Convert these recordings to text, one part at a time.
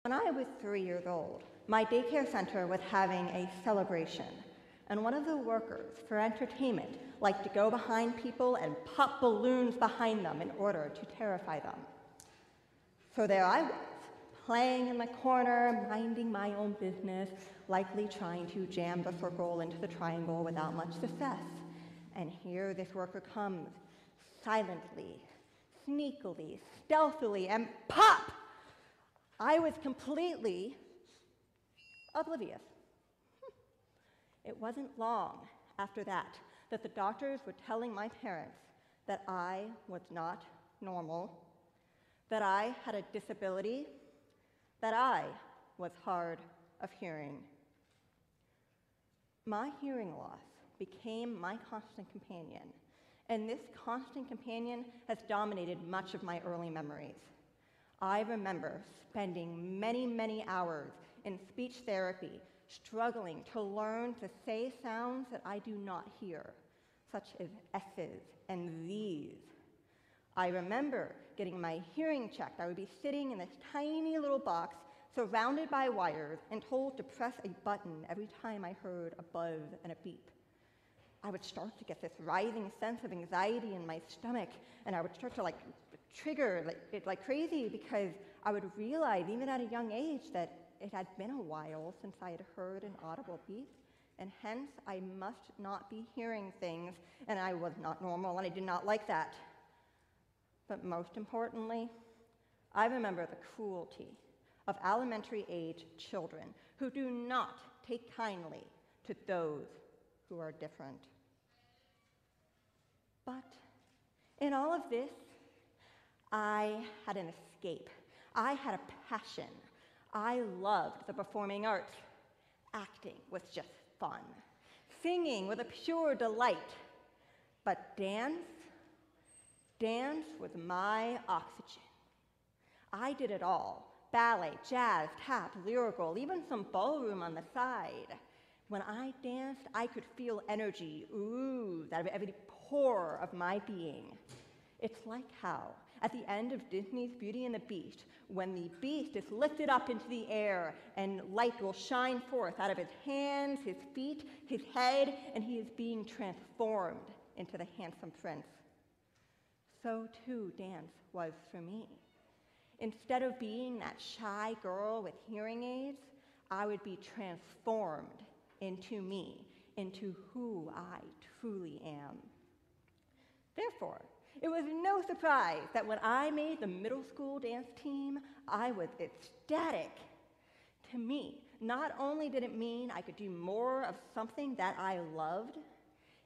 When I was 3 years old, my daycare center was having a celebration, and one of the workers for entertainment liked to go behind people and pop balloons behind them in order to terrify them. So there I was, playing in the corner, minding my own business, likely trying to jam the circle into the triangle without much success. And here this worker comes, silently, sneakily, stealthily, and pop! I was completely oblivious. It wasn't long after that that the doctors were telling my parents that I was not normal, that I had a disability, that I was hard of hearing. My hearing loss became my constant companion, and this constant companion has dominated much of my early memories. I remember spending many, many hours in speech therapy, struggling to learn to say sounds that I do not hear, such as S's and Z's. I remember getting my hearing checked. I would be sitting in this tiny little box surrounded by wires and told to press a button every time I heard a buzz and a beep. I would start to get this rising sense of anxiety in my stomach, and I would start to trigger it like crazy, because I would realize, even at a young age, that it had been a while since I had heard an audible beep, and hence I must not be hearing things, and I was not normal, and I did not like that. But most importantly, I remember the cruelty of elementary-age children who do not take kindly to those who are different. But in all of this, I had an escape. I had a passion. I loved the performing arts. Acting was just fun. Singing was a pure delight. But dance was my oxygen. I did it all: ballet, jazz, tap, lyrical, even some ballroom on the side. When I danced, I could feel energy ooze out of every pore of my being. It's like how, at the end of Disney's Beauty and the Beast, when the Beast is lifted up into the air and light will shine forth out of his hands, his feet, his head, and he is being transformed into the handsome prince. So too dance was for me. Instead of being that shy girl with hearing aids, I would be transformed into me, into who I truly am. Therefore, it was no surprise that when I made the middle school dance team, I was ecstatic. To me, not only did it mean I could do more of something that I loved,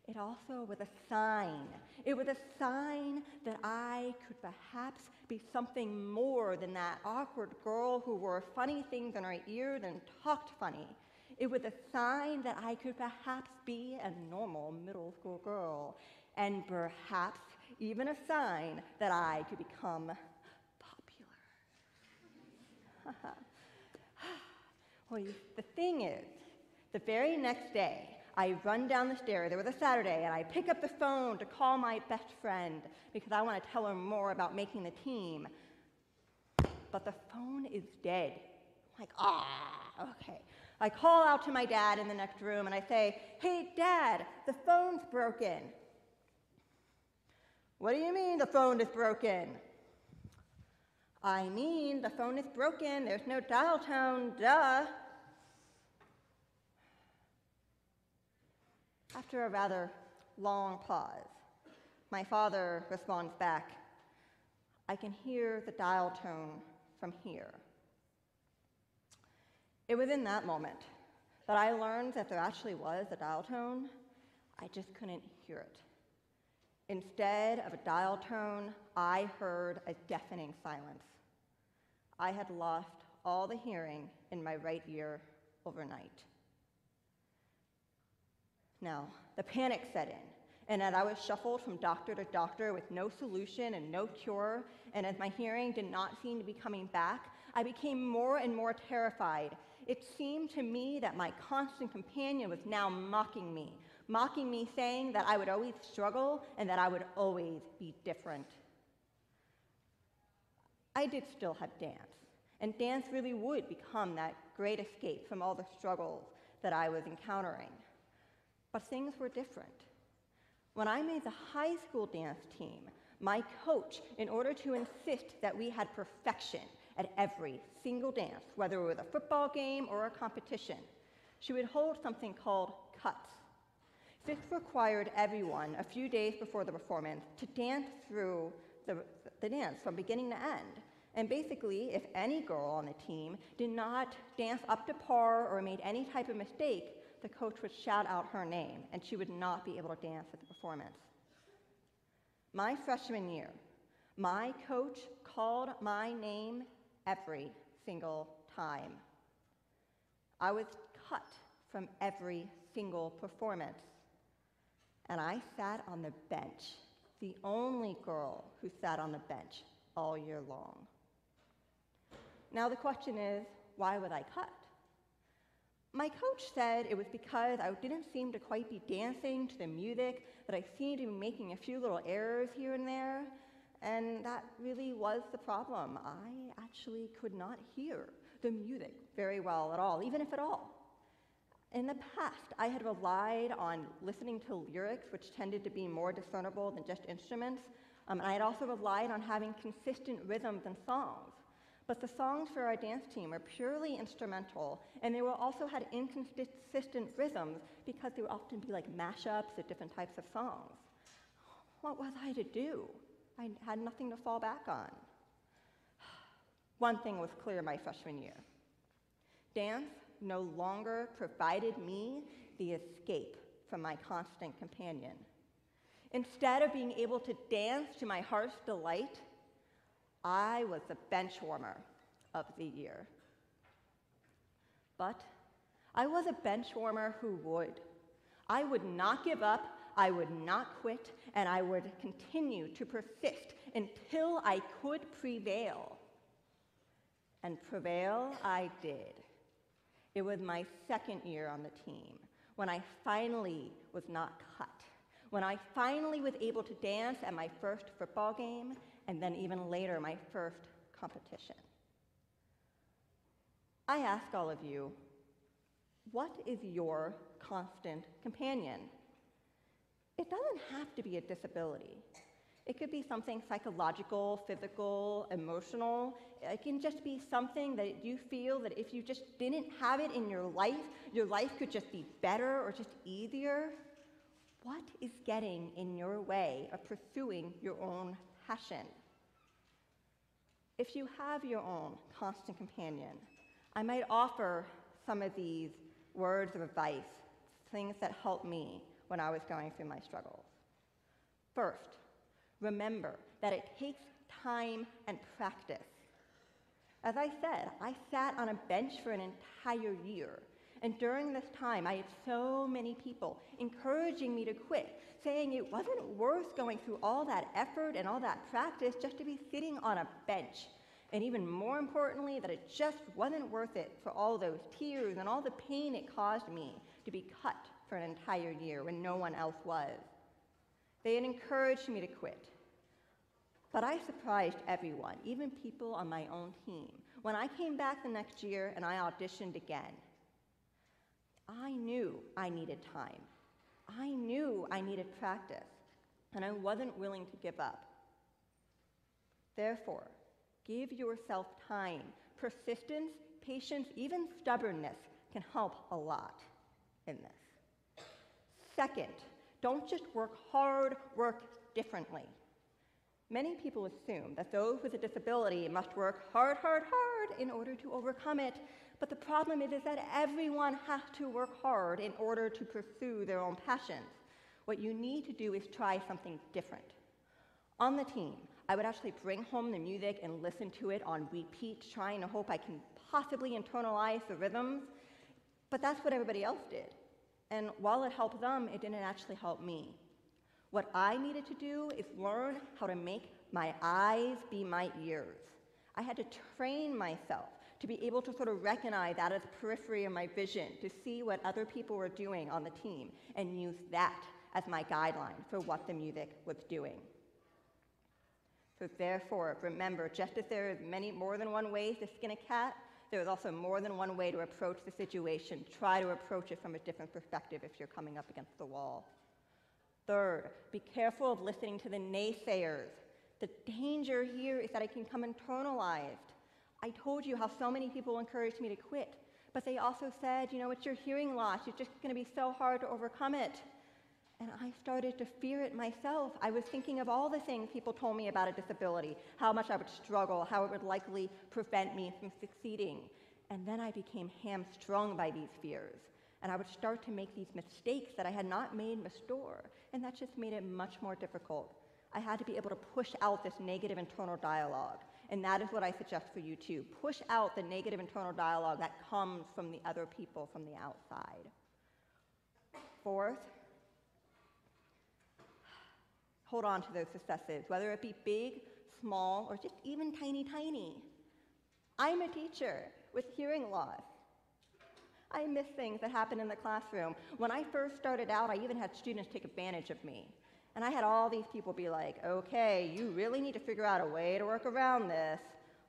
it also was a sign. It was a sign that I could perhaps be something more than that awkward girl who wore funny things in her ears and talked funny. It was a sign that I could perhaps be a normal middle school girl, and perhaps even a sign that I could become popular. Well, the thing is, the very next day, I run down the stairs. It was a Saturday, and I pick up the phone to call my best friend because I want to tell her more about making the team. But the phone is dead. I'm like, okay. I call out to my dad in the next room, and I say, "Hey, Dad, the phone's broken." "What do you mean the phone is broken?" "I mean, the phone is broken. There's no dial tone, duh." After a rather long pause, my father responds back, "I can hear the dial tone from here." It was in that moment that I learned that there actually was a dial tone. I just couldn't hear it. Instead of a dial tone, I heard a deafening silence. I had lost all the hearing in my right ear overnight. Now, the panic set in, and as I was shuffled from doctor to doctor with no solution and no cure, and as my hearing did not seem to be coming back, I became more and more terrified. It seemed to me that my constant companion was now mocking me, saying that I would always struggle and that I would always be different. I did still have dance, and dance really would become that great escape from all the struggles that I was encountering. But things were different. When I made the high school dance team, my coach, in order to insist that we had perfection at every single dance, whether it was a football game or a competition, she would hold something called cuts. This required everyone, a few days before the performance, to dance through the dance from beginning to end. And basically, if any girl on the team did not dance up to par or made any type of mistake, the coach would shout out her name, and she would not be able to dance at the performance. My freshman year, my coach called my name every single time. I was cut from every single performance, and I sat on the bench, the only girl who sat on the bench all year long. Now the question is, why was I cut? My coach said it was because I didn't seem to quite be dancing to the music, that I seemed to be making a few little errors here and there, and that really was the problem. I actually could not hear the music very well at all, even if at all. In the past, I had relied on listening to lyrics, which tended to be more discernible than just instruments, and I had also relied on having consistent rhythms and songs. But the songs for our dance team were purely instrumental, and they also had inconsistent rhythms because they would often be like mashups of different types of songs. What was I to do? I had nothing to fall back on. One thing was clear my freshman year. Dance no longer provided me the escape from my constant companion. Instead of being able to dance to my heart's delight, I was the bench warmer of the year. But I was a bench warmer who would. I would not give up, I would not quit, and I would continue to persist until I could prevail. And prevail I did. It was my second year on the team, when I finally was not cut, when I finally was able to dance at my first football game, and then even later, my first competition. I ask all of you, what is your constant companion? It doesn't have to be a disability. It could be something psychological, physical, emotional. It can just be something that you feel that if you just didn't have it in your life could just be better or just easier. What is getting in your way of pursuing your own passion? If you have your own constant companion, I might offer some of these words of advice, things that helped me when I was going through my struggles. First, remember that it takes time and practice. As I said, I sat on a bench for an entire year. And during this time, I had so many people encouraging me to quit, saying it wasn't worth going through all that effort and all that practice just to be sitting on a bench. And even more importantly, that it just wasn't worth it for all those tears and all the pain it caused me to be cut for an entire year when no one else was. They had encouraged me to quit. But I surprised everyone, even people on my own team. When I came back the next year and I auditioned again, I knew I needed time. I knew I needed practice, and I wasn't willing to give up. Therefore, give yourself time. Persistence, patience, even stubbornness can help a lot in this. Second, don't just work hard, work differently. Many people assume that those with a disability must work hard, hard, hard in order to overcome it. But the problem is that everyone has to work hard in order to pursue their own passions. What you need to do is try something different. On the team, I would actually bring home the music and listen to it on repeat, trying to hope I can possibly internalize the rhythms. But that's what everybody else did. And while it helped them, it didn't actually help me. What I needed to do is learn how to make my eyes be my ears. I had to train myself to be able to sort of recognize that as the periphery of my vision, to see what other people were doing on the team, and use that as my guideline for what the music was doing. So therefore, remember, just as there is more than one way to skin a cat, there is also more than one way to approach the situation. Try to approach it from a different perspective if you're coming up against the wall. Third, be careful of listening to the naysayers. The danger here is that it can become internalized. I told you how so many people encouraged me to quit, but they also said, you know, it's your hearing loss. It's just going to be so hard to overcome it. And I started to fear it myself. I was thinking of all the things people told me about a disability, how much I would struggle, how it would likely prevent me from succeeding. And then I became hamstrung by these fears. And I would start to make these mistakes that I had not made before. And that just made it much more difficult. I had to be able to push out this negative internal dialogue. And that is what I suggest for you too. Push out the negative internal dialogue that comes from the other people from the outside. Fourth, hold on to those successes, whether it be big, small, or just even tiny, tiny. I'm a teacher with hearing loss. I miss things that happen in the classroom. When I first started out, I even had students take advantage of me. And I had all these people be like, okay, you really need to figure out a way to work around this,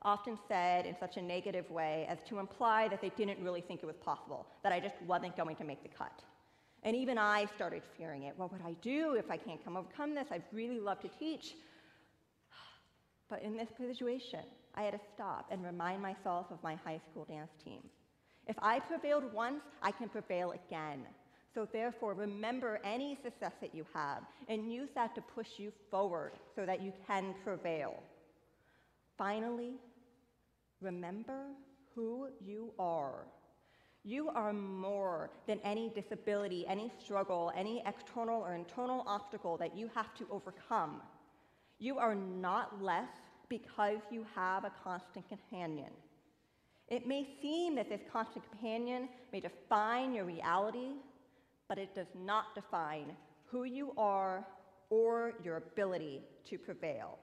often said in such a negative way as to imply that they didn't really think it was possible, that I just wasn't going to make the cut. And even I started fearing it. What would I do if I can't overcome this? I'd really love to teach. But in this situation, I had to stop and remind myself of my high school dance team. If I prevailed once, I can prevail again. So therefore, remember any success that you have and use that to push you forward so that you can prevail. Finally, remember who you are. You are more than any disability, any struggle, any external or internal obstacle that you have to overcome. You are not less because you have a constant companion. It may seem that this constant companion may define your reality, but it does not define who you are or your ability to prevail.